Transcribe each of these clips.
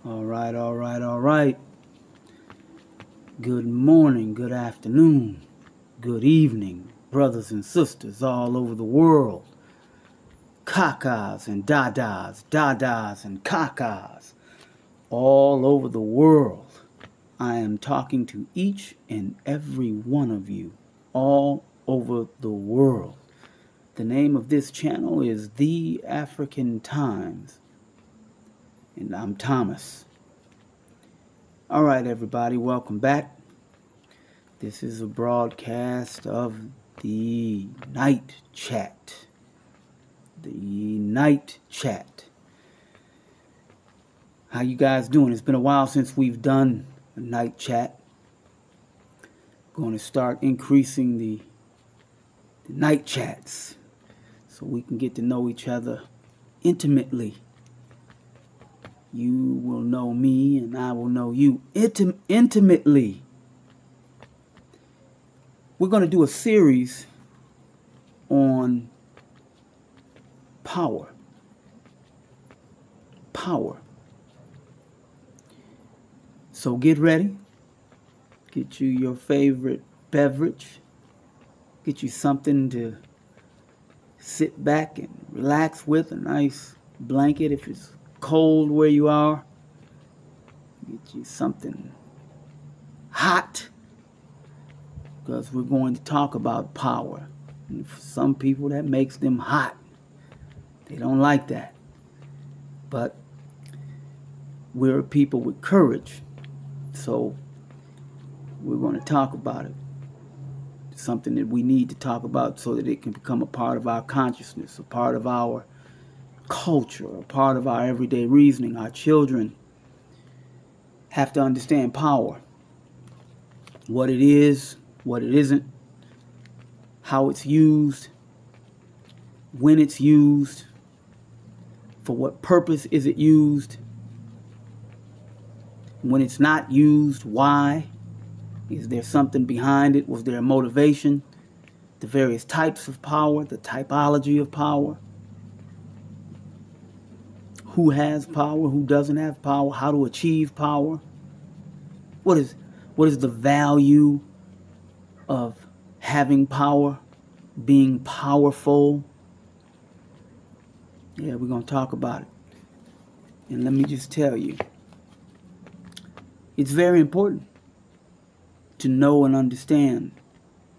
All right, all right, all right. Good morning, good afternoon, good evening, brothers and sisters all over the world. Kakas and dadas and kakas all over the world. I am talking to each and every one of you all over the world. The name of this channel is The African Times, and I'm Thomas. All right, everybody, welcome back. This is a broadcast of the Night Chat. The Night Chat. How you guys doing? It's been a while since we've done a Night Chat. Going to start increasing the Night Chats so we can get to know each other intimately. You will know me and I will know you intimately. We're going to do a series on power. Power. So get ready. Get you your favorite beverage. Get you something to sit back and relax with, a nice blanket if it's cold where you are. Get you something hot, because we're going to talk about power. And for some people, that makes them hot. They don't like that. But we're people with courage. So we're going to talk about it. It's something that we need to talk about so that it can become a part of our consciousness, a part of our culture, a part of our everyday reasoning. Our children have to understand power. What it is, what it isn't, how it's used, when it's used, for what purpose is it used, when it's not used, why? Is there something behind it? Was there a motivation? The various types of power, the typology of power. Who has power, who doesn't have power, how to achieve power. What is the value of having power, being powerful? Yeah, we're going to talk about it. And let me just tell you, it's very important to know and understand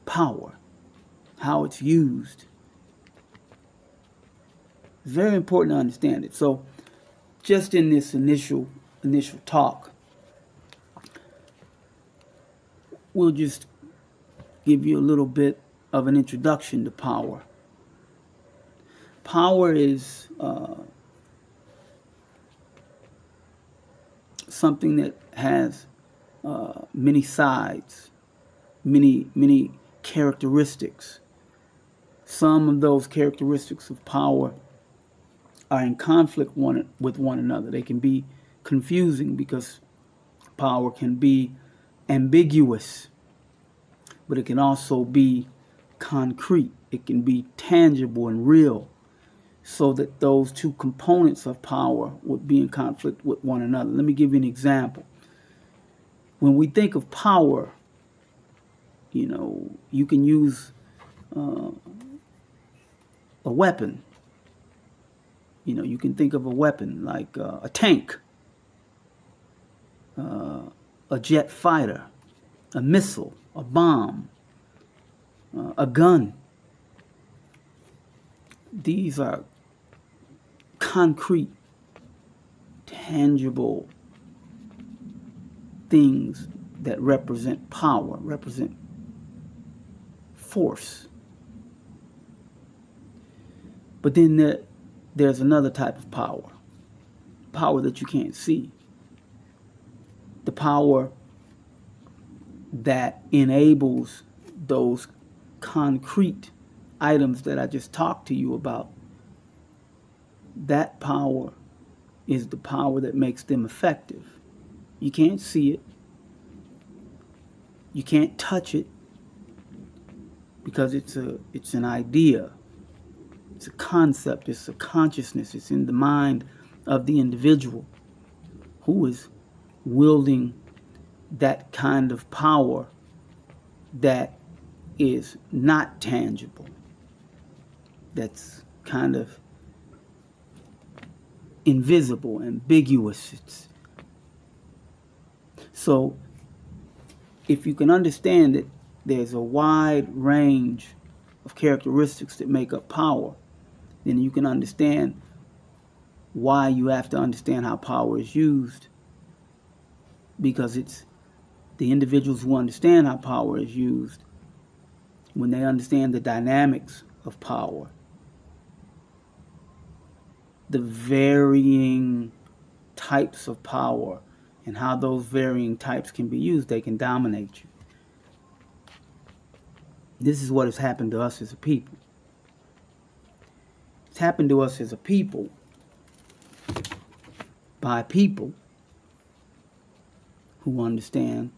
power, how it's used. It's very important to understand it. So just in this initial talk, we'll just give you a little bit of an introduction to power. Power is something that has many sides, many characteristics. Some of those characteristics of power are in conflict with one another. They can be confusing because power can be ambiguous, but it can also be concrete. It can be tangible and real, so that those two components of power would be in conflict with one another. Let me give you an example. When we think of power, you can use a weapon. You can think of a weapon like a tank, a jet fighter, a missile, a bomb, a gun. These are concrete, tangible things that represent power, represent force. But then there's another type of power that you can't see. The power that enables those concrete items that I just talked to you about. That power is the power that makes them effective. You can't see it. You can't touch it because it's an idea. It's a concept. It's a consciousness. It's in the mind of the individual who is wielding that kind of power that is not tangible, that's kind of invisible, ambiguous. So if you can understand that there's a wide range of characteristics that make up power, then you can understand why you have to understand how power is used, because it's the individuals who understand how power is used, when they understand the dynamics of power, the varying types of power, and how those varying types can be used, they can dominate you. This is what has happened to us as a people. It's happened to us as a people by people who understand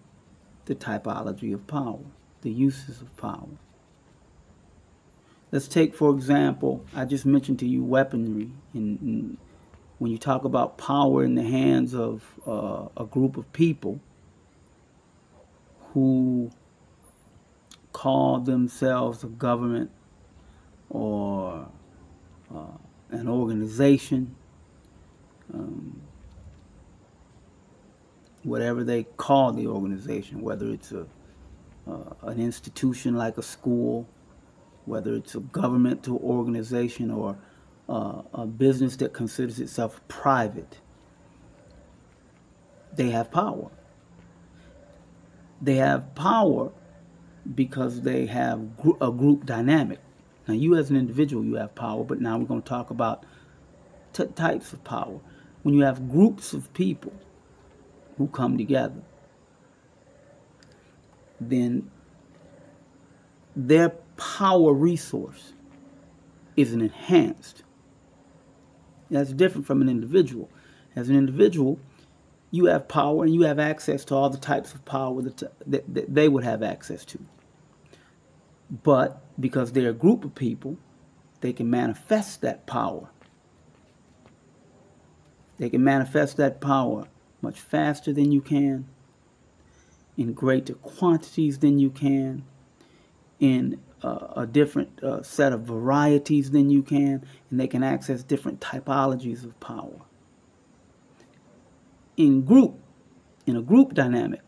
the typology of power, the uses of power. Let's take, for example, I just mentioned to you weaponry. When you talk about power in the hands of a group of people who call themselves a government or an organization, whatever they call the organization, whether it's an institution like a school, whether it's a governmental organization, or a business that considers itself private, they have power. They have power because they have a group dynamic. Now, you as an individual, you have power, but now we're going to talk about types of power. When you have groups of people who come together, then their power resource is enhanced. That's different from an individual. As an individual, you have power and you have access to all the types of power that they would have access to. But because they're a group of people, they can manifest that power. They can manifest that power much faster than you can, in greater quantities than you can, in a different set of varieties than you can, and they can access different typologies of power. In a group dynamic,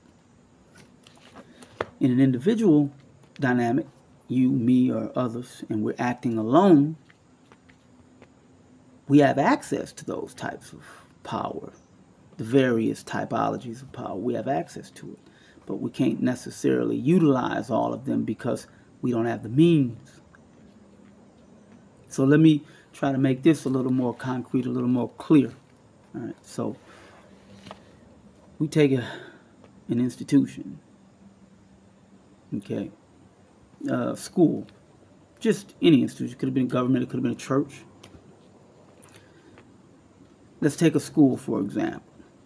in an individual dynamic, you, me, or others, and we're acting alone, we have access to those types of power, the various typologies of power. We have access to it, but we can't necessarily utilize all of them because we don't have the means. So let me try to make this a little more concrete, a little more clear. All right, so we take an institution, okay, school, just any institution. It could have been government, it could have been a church. Let's take a school, for example,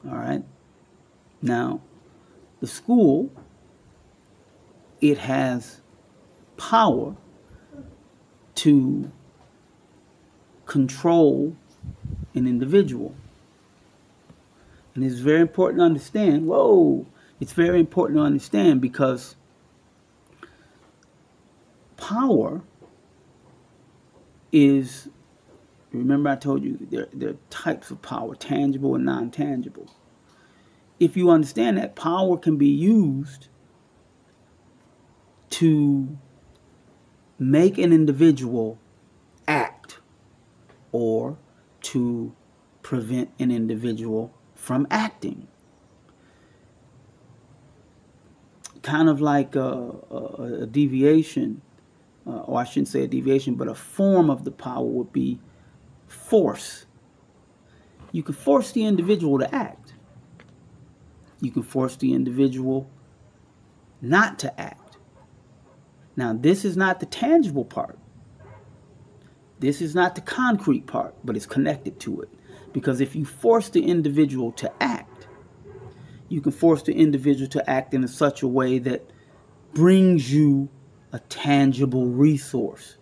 all right? Now, the school, it has power to control an individual. And it's very important to understand, it's very important to understand, because power is, remember I told you there are types of power, tangible and non-tangible. If you understand that power can be used to make an individual act or to prevent an individual from acting. Kind of like a deviation, or I shouldn't say a deviation, but a form of the power would be force. You can force the individual to act. You can force the individual not to act. Now, this is not the tangible part. This is not the concrete part, but it's connected to it. Because if you force the individual to act, you can force the individual to act in such a way that brings you a tangible resource.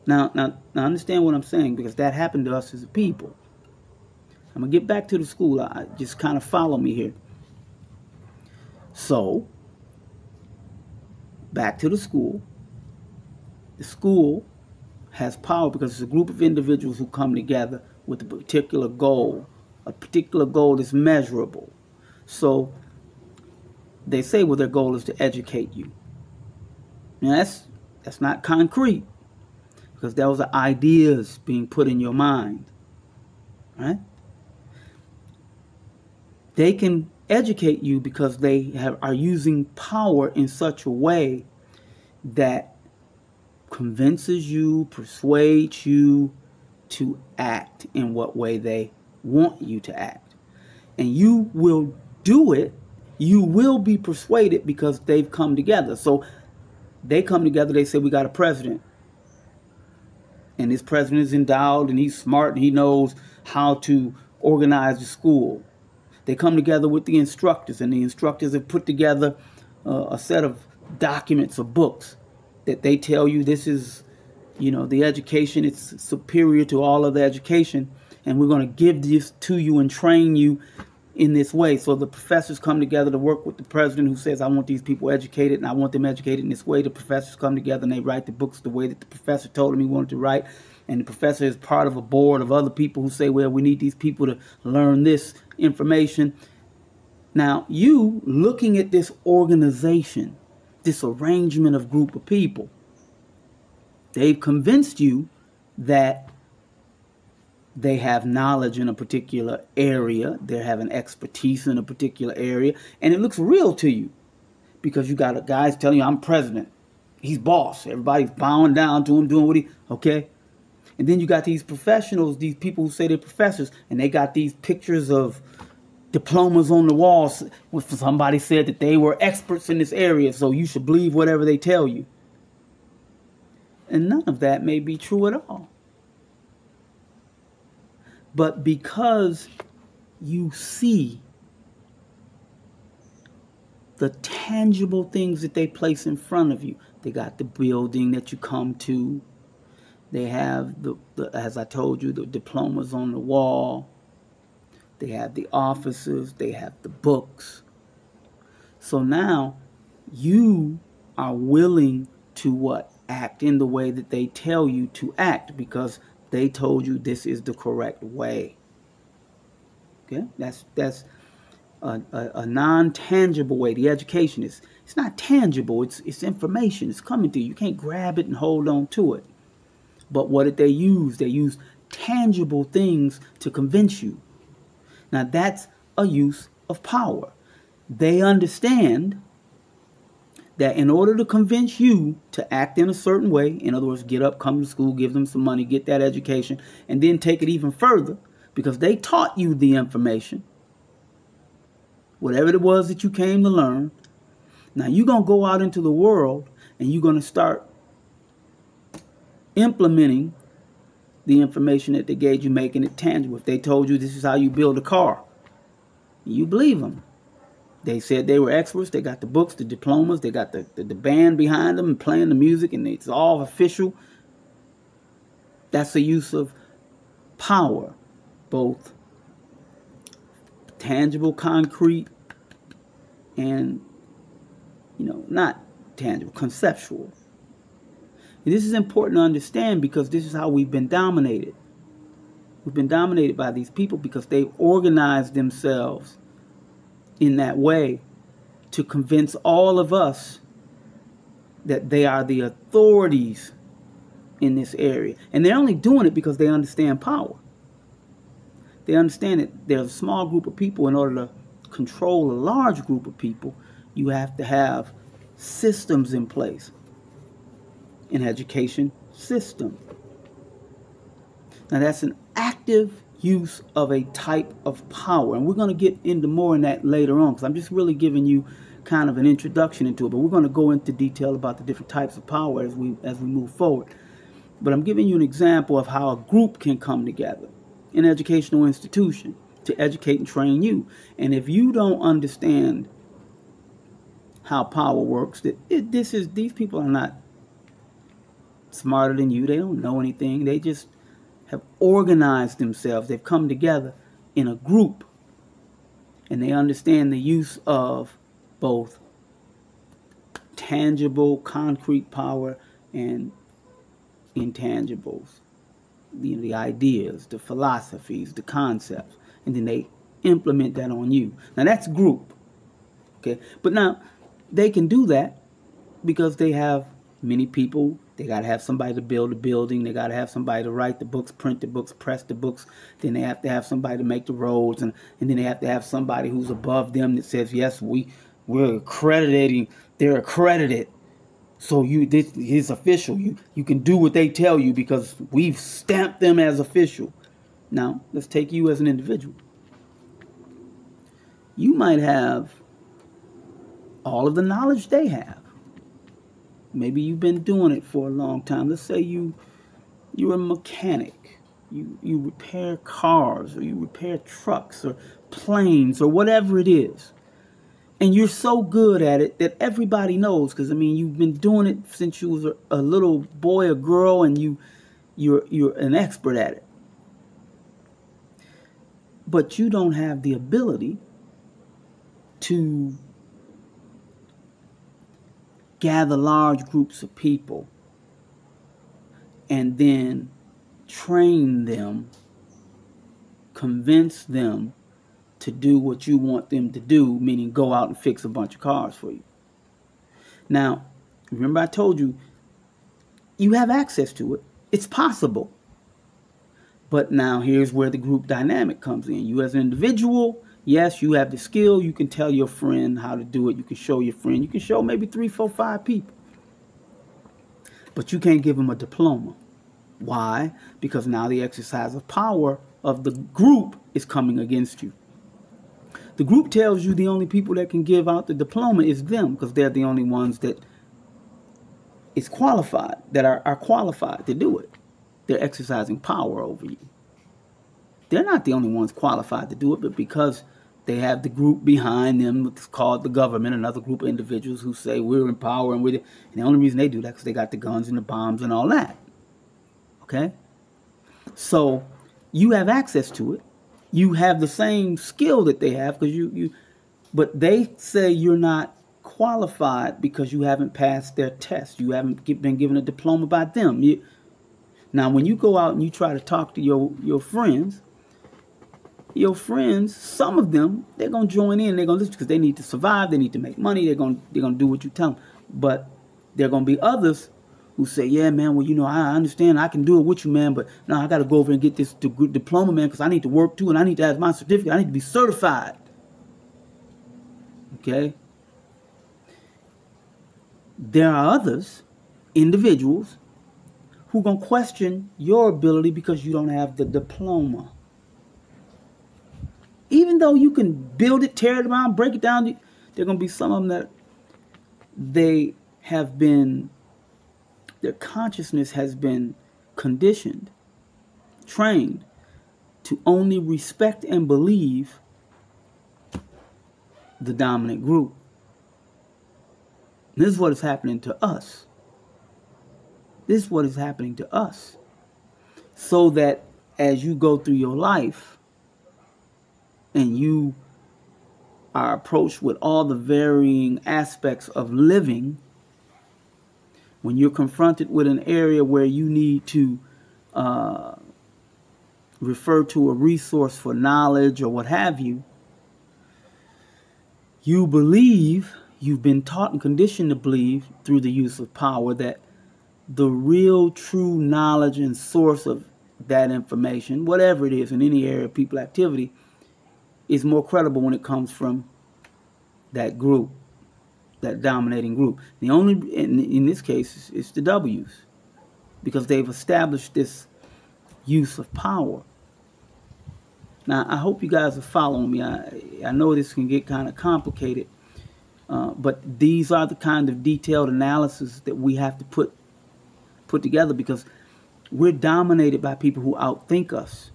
Now understand what I'm saying, because that happened to us as a people. I'm going to get back to the school. I just kind of follow me here. So, back to the school. The school has power because it's a group of individuals who come together with a particular goal that's measurable. So, they say, well, their goal is to educate you. Now, that's not concrete, because those are ideas being put in your mind, right? They can educate you because they are using power in such a way that convinces you, persuades you to act in what way they want you to act. And you will do it. You will be persuaded because they've come together. So they come together, they say, we got a president. And this president is endowed and he's smart and he knows how to organize the school. They come together with the instructors, and the instructors have put together a set of documents or books that they tell you this is, the education, it's superior to all other education, and we're going to give this to you and train you in this way. So the professors come together to work with the president, who says, I want these people educated and I want them educated in this way. The professors come together and they write the books the way that the professor told them he wanted to write. And the professor is part of a board of other people who say, well, we need these people to learn this information. Now, you looking at this organization, this arrangement of group of people, they've convinced you that they have knowledge in a particular area. They have an expertise in a particular area. And it looks real to you because you got a guy telling you, I'm president. He's boss. Everybody's bowing down to him, doing what okay? And then you got these professionals, these people who say they're professors, and they got these pictures of diplomas on the walls. Somebody said that they were experts in this area, so you should believe whatever they tell you. And none of that may be true at all. But because you see the tangible things that they place in front of you, they got the building that you come to. They have, as I told you, the diplomas on the wall. They have the officers. They have the books. So now you are willing to what? Act in the way that they tell you to act, because they told you this is the correct way. Okay, that's a non-tangible way. The education it's not tangible. It's information. It's coming to you. You can't grab it and hold on to it. But what did they use? They used tangible things to convince you. Now that's a use of power. They understand that in order to convince you to act in a certain way, in other words, get up, come to school, give them some money, get that education, and then take it even further, because they taught you the information, whatever it was that you came to learn. Now you're going to go out into the world and you're going to start implementing the information that they gave you, making it tangible. If they told you this is how you build a car, you believe them. They said they were experts. They got the books, the diplomas. They got the band behind them and playing the music, and it's all official. That's the use of power, both tangible, concrete, and, not tangible, conceptual. And this is important to understand, because this is how we've been dominated. We've been dominated by these people because they've organized themselves in that way to convince all of us that they are the authorities in this area. And they're only doing it because they understand power. They understand that there's a small group of people. In order to control a large group of people, you have to have systems in place. An education system. Now that's an active use of a type of power, and we're going to get into more in that later on, because I'm just really giving you kind of an introduction into it, but we're going to go into detail about the different types of power as we move forward. But I'm giving you an example of how a group can come together, an educational institution, to educate and train you. And if you don't understand how power works, these people are not smarter than you. They don't know anything. They just have organized themselves. They've come together in a group, and they understand the use of both tangible, concrete power and intangibles, the ideas, the philosophies, the concepts, and then they implement that on you. Now that's group, okay? But now they can do that because they have many people. They got to have somebody to build the building. They got to have somebody to write the books, print the books, press the books. Then they have to have somebody to make the roads, and then they have to have somebody who's above them that says, yes, we're accrediting. They're accredited. So this is official. You can do what they tell you because we've stamped them as official. Now, let's take you as an individual. You might have all of the knowledge they have. Maybe you've been doing it for a long time. Let's say you're a mechanic. You repair cars, or you repair trucks or planes or whatever it is. And you're so good at it that everybody knows, because I mean you've been doing it since you was a little boy or girl, and you're an expert at it. But you don't have the ability to gather large groups of people and then train them, convince them to do what you want them to do, meaning go out and fix a bunch of cars for you. Now, remember I told you, you have access to it. It's possible. But now here's where the group dynamic comes in. You as an individual, yes, you have the skill. You can tell your friend how to do it. You can show your friend. You can show maybe 3, 4, 5 people. But you can't give them a diploma. Why? Because now the exercise of power of the group is coming against you. The group tells you the only people that can give out the diploma is them, because they're the only ones that is qualified, that are qualified to do it. They're exercising power over you. They're not the only ones qualified to do it, but because they have the group behind them, it's called the government, another group of individuals who say we're in power and we're, and the only reason they do that is because they got the guns and the bombs and all that. Okay? So you have access to it. You have the same skill that they have, because but they say you're not qualified because you haven't passed their test. You haven't been given a diploma by them. Now, when you go out and you try to talk to your friends, some of them, they're going to join in. They're going to listen because they need to survive. They need to make money. They're going to do what you tell them. But there are going to be others who say, yeah, man, well, I understand. I can do it with you, man. But no, I got to go over and get this diploma, man, because I need to work too. And I need to have my certificate. I need to be certified. Okay? There are others, individuals, who are going to question your ability because you don't have the diploma. Even though you can build it, tear it down, break it down, there are going to be some of them that their consciousness has been conditioned, trained to only respect and believe the dominant group. This is what is happening to us. This is what is happening to us. So that as you go through your life and you are approached with all the varying aspects of living, when you're confronted with an area where you need to refer to a resource for knowledge or what have you, you believe, you've been taught and conditioned to believe through the use of power that the real true knowledge and source of that information, whatever it is in any area of people activity, is more credible when it comes from that group, that dominating group. The only, in this case, it's the W's, because they've established this use of power. Now, I hope you guys are following me. I know this can get kind of complicated, but these are the kind of detailed analysis that we have to put together, because we're dominated by people who outthink us.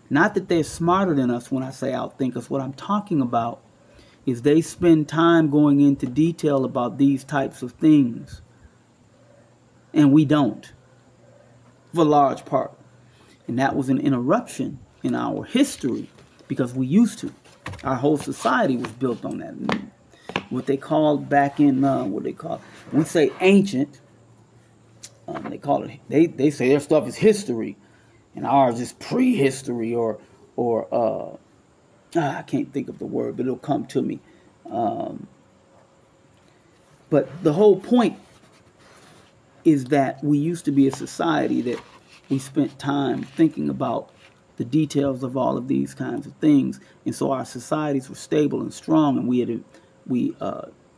Not that they're smarter than us when I say outthink us. What I'm talking about is they spend time going into detail about these types of things, and we don't, for a large part. And that was an interruption in our history because we used to. Our whole society was built on that. What they called back in, we say ancient, they call it, they say their stuff is history, and ours is prehistory, or I can't think of the word, but it'll come to me. But the whole point is that we used to be a society that we spent time thinking about the details of all of these kinds of things, and so our societies were stable and strong, and we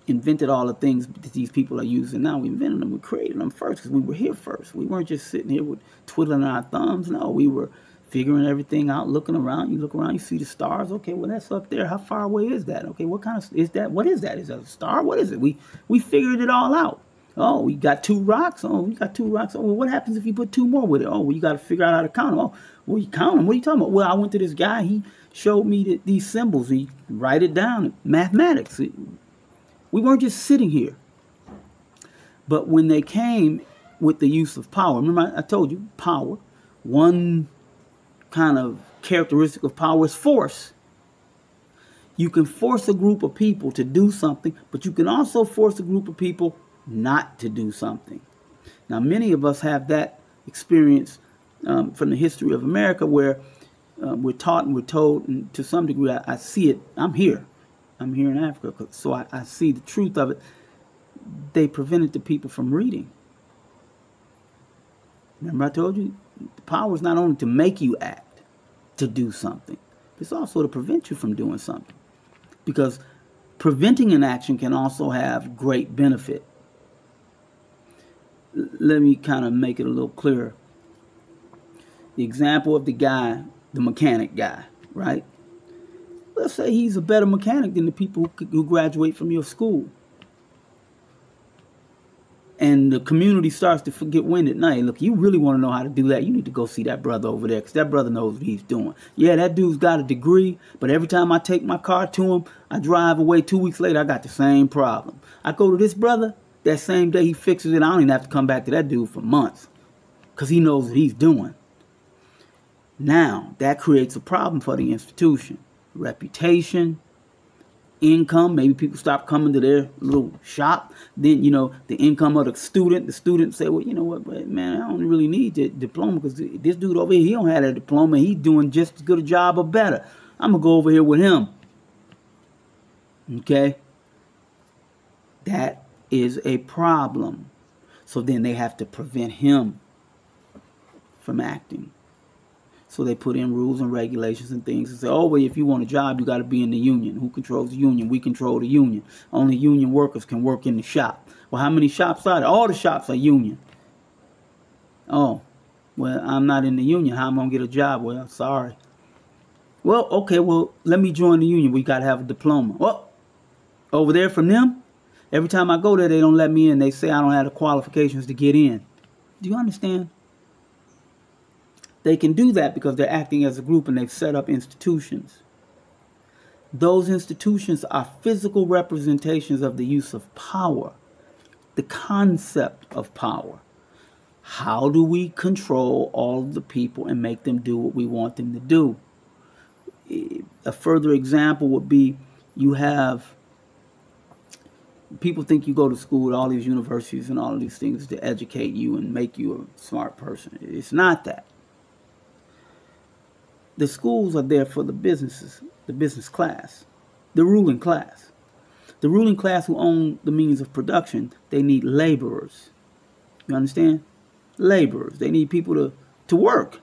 invented all the things that these people are using now. We invented them, we created them first because we were here first. We weren't just sitting here with twiddling our thumbs. No, we were figuring everything out, looking around. You look around, you see the stars. Okay, well, that's up there. How far away is that? Okay, what kind of is that? What is that? Is that a star? What is it? We figured it all out. Oh, we got 2 rocks. Oh, we got 2 rocks. Oh, well, what happens if you put 2 more with it? Oh, well, you got to figure out how to count them. Oh, well, you count them. What are you talking about? Well, I went to this guy. He showed me these symbols. He write it down. Mathematics. We weren't just sitting here. But when they came with the use of power, remember I told you, power, one kind of characteristic of power is force. You can force a group of people to do something, but you can also force a group of people not to do something. Now, many of us have that experience from the history of America, where we're taught and we're told, and to some degree I see it. I'm here in Africa, so I see the truth of it. They prevented the people from reading. Remember I told you, the power is not only to make you act, to do something, it's also to prevent you from doing something. Because preventing an action can also have great benefit. Let me kind of make it a little clearer. The example of the guy, the mechanic guy, right? Let's say he's a better mechanic than the people who graduate from your school. And the community starts to get wind at night. Look, you really want to know how to do that, you need to go see that brother over there, because that brother knows what he's doing. Yeah, that dude's got a degree, but every time I take my car to him, I drive away 2 weeks later, I got the same problem. I go to this brother, that same day he fixes it, I don't even have to come back to that dude for months, because he knows what he's doing. Now, that creates a problem for the institution. Reputation, income, maybe people stop coming to their little shop. Then, the income of the student say, well, you know what, man, I don't really need that diploma, because this dude over here, he don't have that diploma. He's doing just as good a job or better. I'm going to go over here with him. Okay? That is a problem. So then they have to prevent him from acting. So they put in rules and regulations and things and say, oh, well, if you want a job, you got to be in the union. Who controls the union? We control the union. Only union workers can work in the shop. Well, how many shops are there? All the shops are union. Oh, well, I'm not in the union. How am I going to get a job? Well, sorry. Well, okay, well, let me join the union. We got to have a diploma. Well, over there from them, every time I go there, they don't let me in. They say I don't have the qualifications to get in. Do you understand? They can do that because they're acting as a group and they've set up institutions. Those institutions are physical representations of the use of power, the concept of power. How do we control all of the people and make them do what we want them to do? A further example would be, you have people think you go to school at all these universities and all of these things to educate you and make you a smart person. It's not that. The schools are there for the businesses, the business class, the ruling class. The ruling class who own the means of production, they need laborers. You understand? Laborers. They need people to work.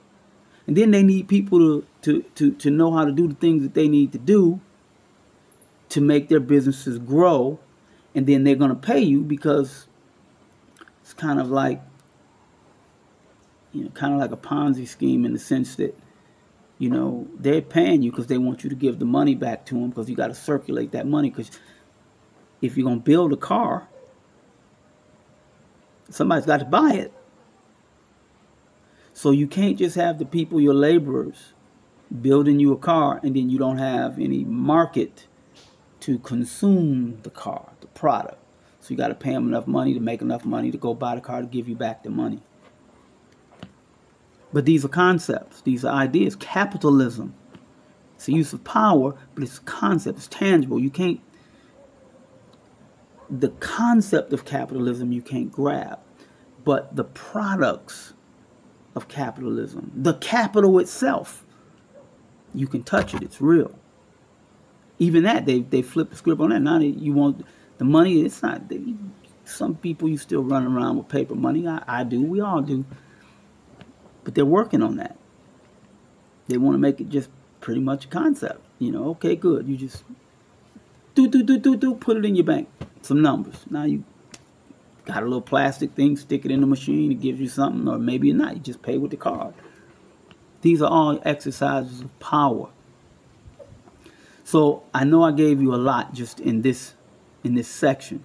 And then they need people to know how to do the things that they need to do to make their businesses grow. And then they're going to pay you, because it's kind of like a Ponzi scheme, in the sense that, they're paying you because they want you to give the money back to them, because you got to circulate that money. Because if you're going to build a car, somebody's got to buy it. So you can't just have the people, your laborers, building you a car, and then you don't have any market to consume the car, the product. So you got to pay them enough money to make enough money to go buy the car to give you back the money. But these are concepts. These are ideas. Capitalism. It's a use of power, but it's a concept. It's tangible. You can't. The concept of capitalism you can't grab, but the products of capitalism, the capital itself, you can touch it. It's real. Even that, they flip the script on that. Now that you want the money, it's not. Some people, you still run around with paper money. I do. We all do. But they're working on that. They want to make it just pretty much a concept. You know, okay, good. You just put it in your bank. Some numbers. Now you got a little plastic thing, stick it in the machine, it gives you something, or maybe not. You just pay with the card. These are all exercises of power. So I know I gave you a lot just in this section.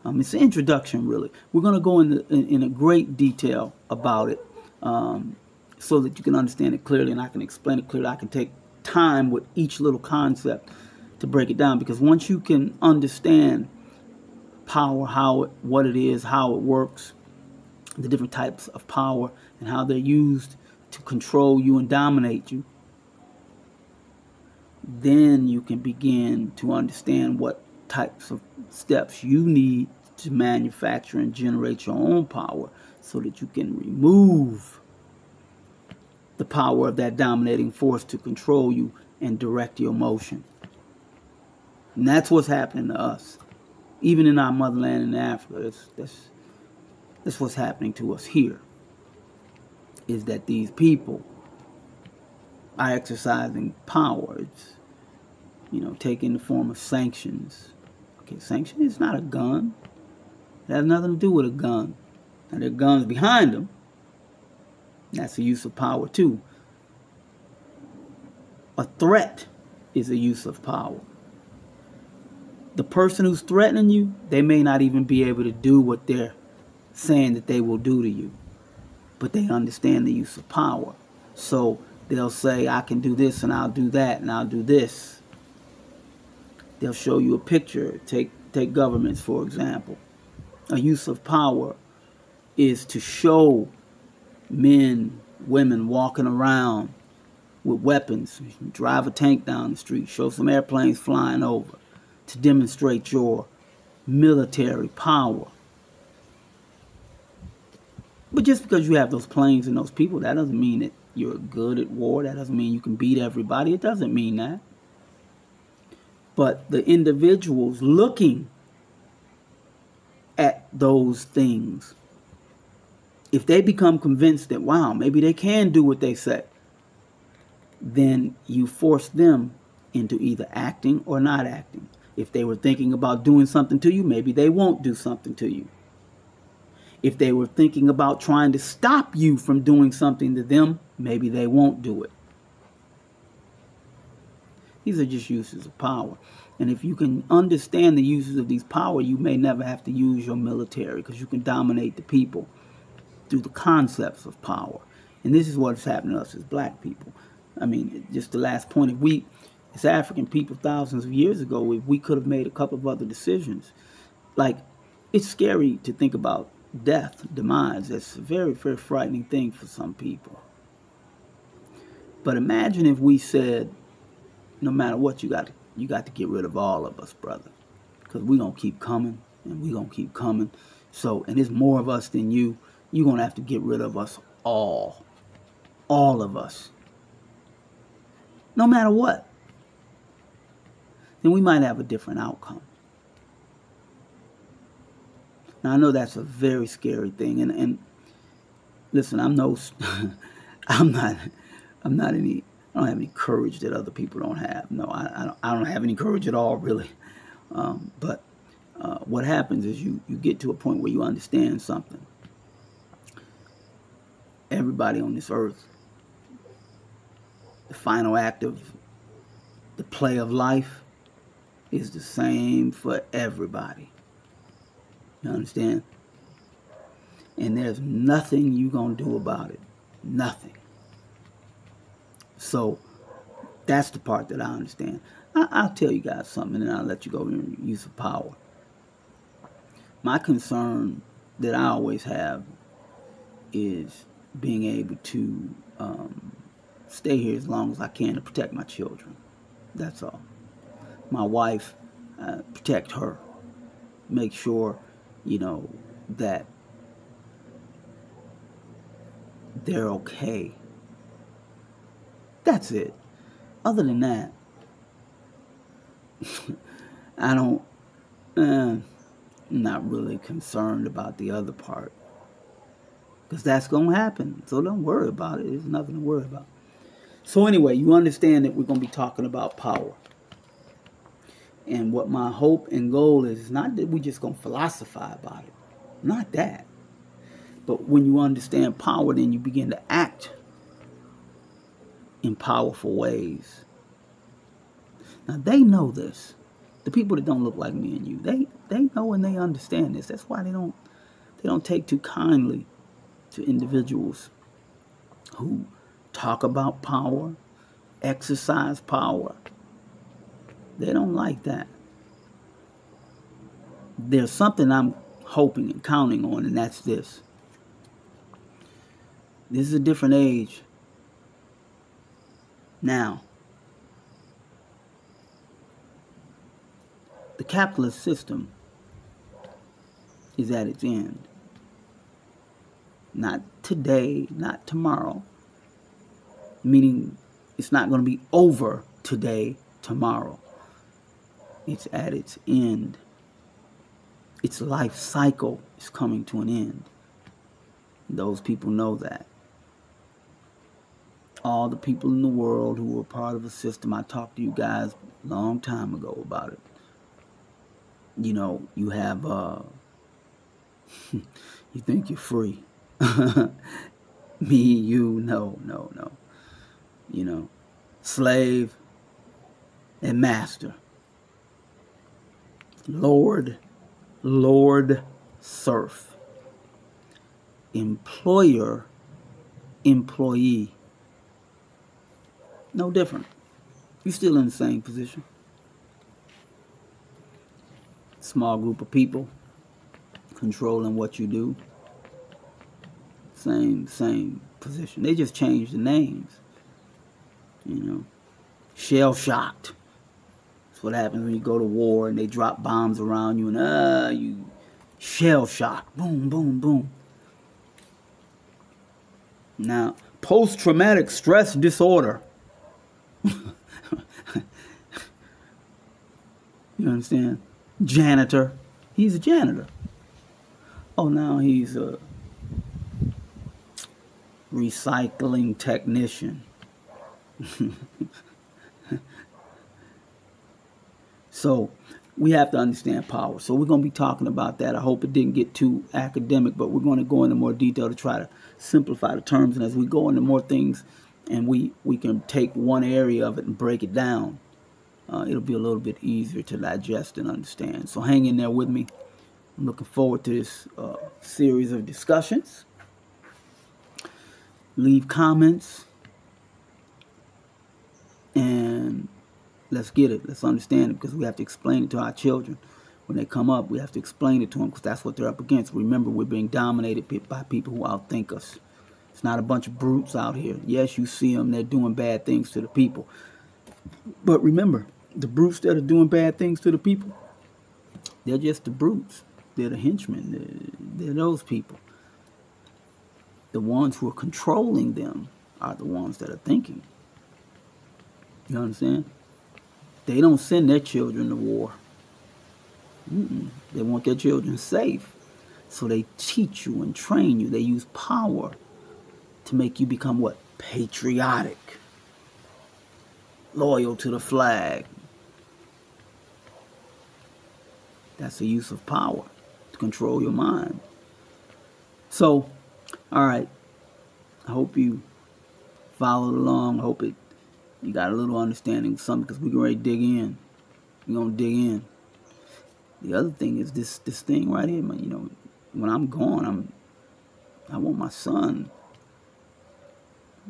It's an introduction, really. We're going to go in a great detail about it, so that you can understand it clearly and I can explain it clearly. I can take time with each little concept to break it down, because once you can understand power, what it is, how it works, the different types of power, and how they're used to control you and dominate you, then you can begin to understand what types of steps you need to manufacture and generate your own power, so that you can remove the power of that dominating force to control you and direct your motion. And that's what's happening to us. Even in our motherland in Africa, that's what's happening to us here. Is that these people are exercising power. It's, taking the form of sanctions. Okay, sanction is not a gun. It has nothing to do with a gun. Now, there are guns behind them. That's a use of power too. A threat is a use of power. The person who's threatening you, they may not even be able to do what they're saying that they will do to you, but they understand the use of power. So they'll say, I can do this and I'll do that and I'll do this. They'll show you a picture. Take governments, for example. A use of power is to show men, women walking around with weapons, drive a tank down the street, show some airplanes flying over, to demonstrate your military power. But just because you have those planes and those people, that doesn't mean that you're good at war. That doesn't mean you can beat everybody. It doesn't mean that. But the individuals looking at those things, if they become convinced that, wow, maybe they can do what they say, then you force them into either acting or not acting. If they were thinking about doing something to you, maybe they won't do something to you. If they were thinking about trying to stop you from doing something to them, maybe they won't do it. These are just uses of power. And if you can understand the uses of these power, you may never have to use your military, because you can dominate the people through the concepts of power. And this is what's happening to us as black people. I mean, just the last point, as African people thousands of years ago, if we could have made a couple of other decisions. Like, it's scary to think about death, demise. It's a very, very frightening thing for some people. But imagine if we said, no matter what, you got to get rid of all of us, brother, because we're going to keep coming, and we're going to keep coming. So, and there's more of us than you. You're going to have to get rid of us all of us, no matter what. Then we might have a different outcome. Now, I know that's a very scary thing, and listen, I don't have any courage that other people don't have. No, I don't have any courage at all, really. But what happens is you get to a point where you understand something. Everybody on this earth, the final act of the play of life is the same for everybody. You understand? And there's nothing you're going to do about it. Nothing. So that's the part that I understand. I'll tell you guys something, and then I'll let you go and use of power. My concern that I always have is being able to stay here as long as I can to protect my children. That's all. My wife, protect her. Make sure, that they're okay. That's it. Other than that, I don't, not really concerned about the other part. Because that's going to happen. So don't worry about it. There's nothing to worry about. So anyway, you understand that we're going to be talking about power. And what my hope and goal is not that we're just going to philosophize about it. Not that. But when you understand power, then you begin to act in powerful ways. Now, they know this. The people that don't look like me and you, they know and they understand this. That's why they don't take too kindly to individuals who talk about power, exercise power. They don't like that. There's something I'm hoping and counting on, and that's this. This is a different age now. The capitalist system is at its end. Not today, not tomorrow. Meaning it's not going to be over today, tomorrow. It's at its end. Its life cycle is coming to an end. Those people know that. All the people in the world who were part of the system, I talked to you guys a long time ago about it. You have, you think you're free. Me, you, no. Slave and master. Lord, serf. Employer, employee. No different. You're still in the same position. Small group of people controlling what you do. Same position. They just changed the names. Shell shocked. That's what happens when you go to war and they drop bombs around you and you shell shocked. Boom, boom, boom. Now, post-traumatic stress disorder. You understand? Janitor. He's a janitor. Oh, now he's a recycling technician. So we have to understand power. So we're going to be talking about that. I hope it didn't get too academic, but we're going to go into more detail to try to simplify the terms. And as we go into more things and we can take one area of it and break it down, it'll be a little bit easier to digest and understand. So hang in there with me. I'm looking forward to this series of discussions. Leave comments. And let's get it. Let's understand it, because we have to explain it to our children. When they come up, we have to explain it to them, because that's what they're up against. Remember, we're being dominated by people who outthink us. It's not a bunch of brutes out here. Yes, you see them. They're doing bad things to the people. But remember, the brutes that are doing bad things to the people, they're just the brutes. They're the henchmen. They're those people. The ones who are controlling them are the ones that are thinking. You understand? They don't send their children to war. They want their children safe. So they teach you and train you. They use power to make you become what? Patriotic. Loyal to the flag. That's the use of power to control your mind. So, all right. I hope you followed along. I hope you got a little understanding of something, because we're going to dig in. We're going to dig in. The other thing is this thing right here, man. When I'm gone, I want my son,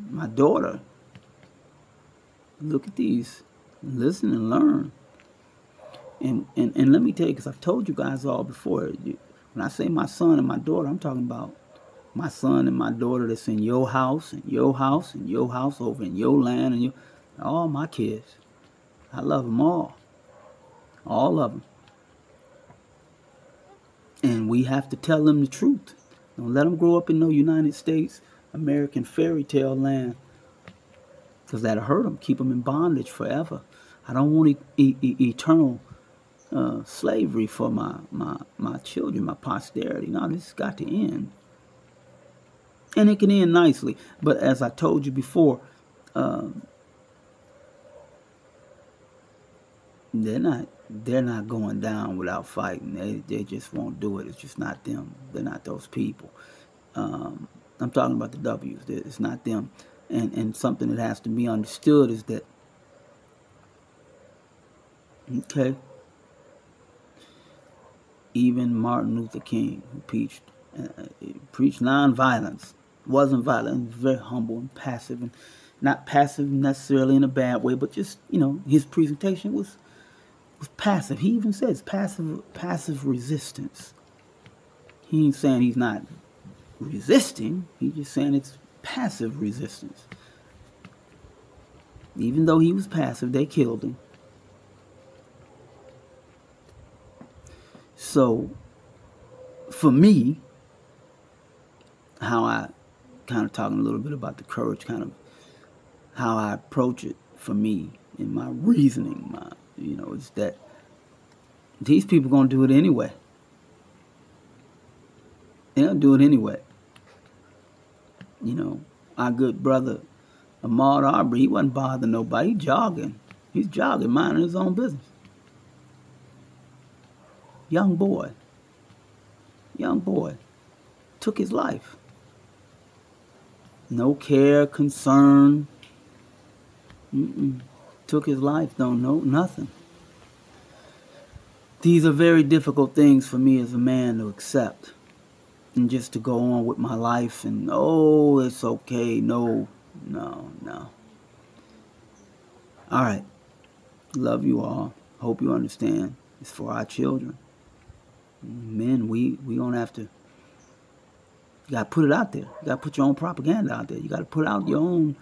my daughter, look at these, listen and learn. And let me tell you, because I've told you guys all before, when I say my son and my daughter, I'm talking about my son and my daughter that's in your house, and your house, and your house, over in your land, and all my kids. I love them all of them. And we have to tell them the truth. Don't let them grow up in no United States, American fairy tale land, because that'll hurt them, keep them in bondage forever. I don't want eternal slavery for my children, my posterity. No, this has got to end. And it can end nicely. But as I told you before, they're not going down without fighting. They just won't do it. It's just not them. They're not those people. I'm talking about the W's. It's not them. And something that has to be understood is that, okay, even Martin Luther King, who preached nonviolence, wasn't violent, was very humble and passive, and not passive necessarily in a bad way, but just, his presentation was passive. He even says passive resistance. He ain't saying he's not resisting. He's just saying it's passive resistance. Even though he was passive, they killed him. So, for me, how I kind of talking a little bit about the courage, kind of how I approach it for me in my reasoning, is that these people are going to do it anyway. They'll do it anyway. Our good brother Ahmaud Arbery, he wasn't bothering nobody. He's jogging, minding his own business. Young boy, took his life. No care, concern. Took his life, don't know nothing. These are very difficult things for me as a man to accept. And just to go on with my life and, it's okay. No. All right. Love you all. Hope you understand. It's for our children. Men, we gonna have to, you gotta put it out there. You gotta put your own propaganda out there. You gotta put out your own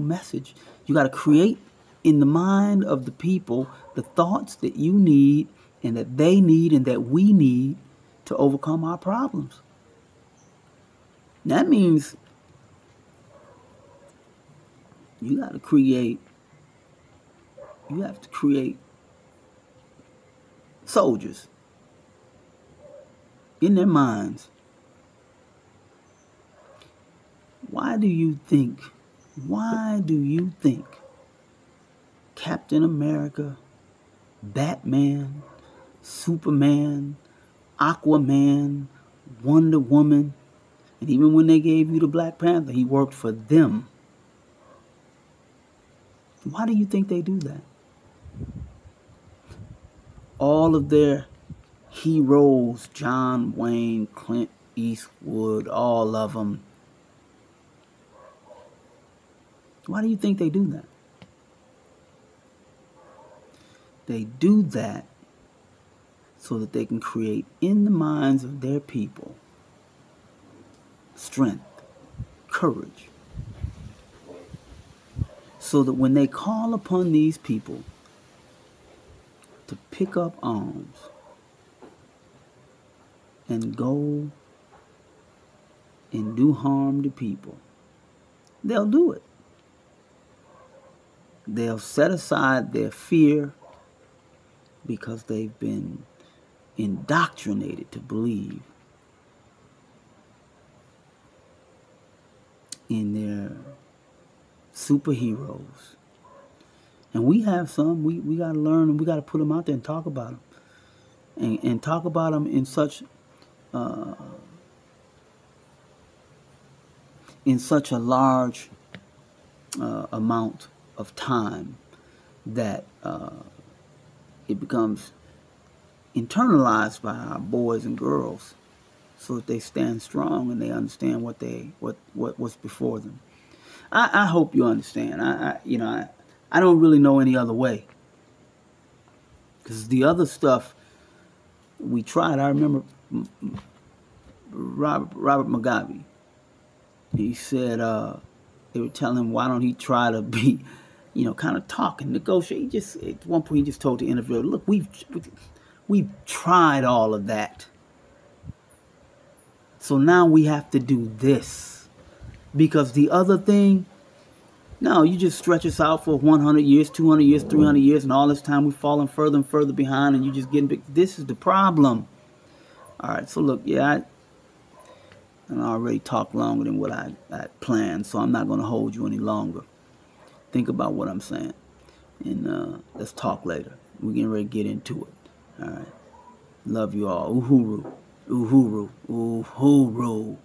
message. You gotta create in the mind of the people the thoughts that you need and that they need and that we need to overcome our problems. That means you have to create soldiers in their minds. Why do you think Captain America, Batman, Superman, Aquaman, Wonder Woman, and even when they gave you the Black Panther, he worked for them? Why do you think they do that? All of their heroes, John Wayne, Clint Eastwood, all of them. Why do you think they do that? They do that so that they can create in the minds of their people strength, courage, so that when they call upon these people to pick up arms and go and do harm to people, they'll do it. They'll set aside their fear because they've been indoctrinated to believe in their superheroes. And we have some. We got to learn, and we got to put them out there and talk about them. And talk about them in such a large amount of time that it becomes internalized by our boys and girls, so that they stand strong and they understand what's before them. I hope you understand. I don't really know any other way, because the other stuff we tried. I remember Robert Mugabe. He said they were telling him, why don't he try to be kind of talk and negotiate. He just, at one point, he just told the interviewer, look, we've tried all of that. So now we have to do this. Because the other thing, no, you just stretch us out for 100 years, 200 years, 300 years, and all this time we're falling further and further behind, and you're just getting big. This is the problem. All right, so look, yeah, I already talked longer than what I planned, so I'm not going to hold you any longer. Think about what I'm saying, and let's talk later. We're getting ready to get into it. All right. Love you all. Uhuru. Uhuru. Uhuru.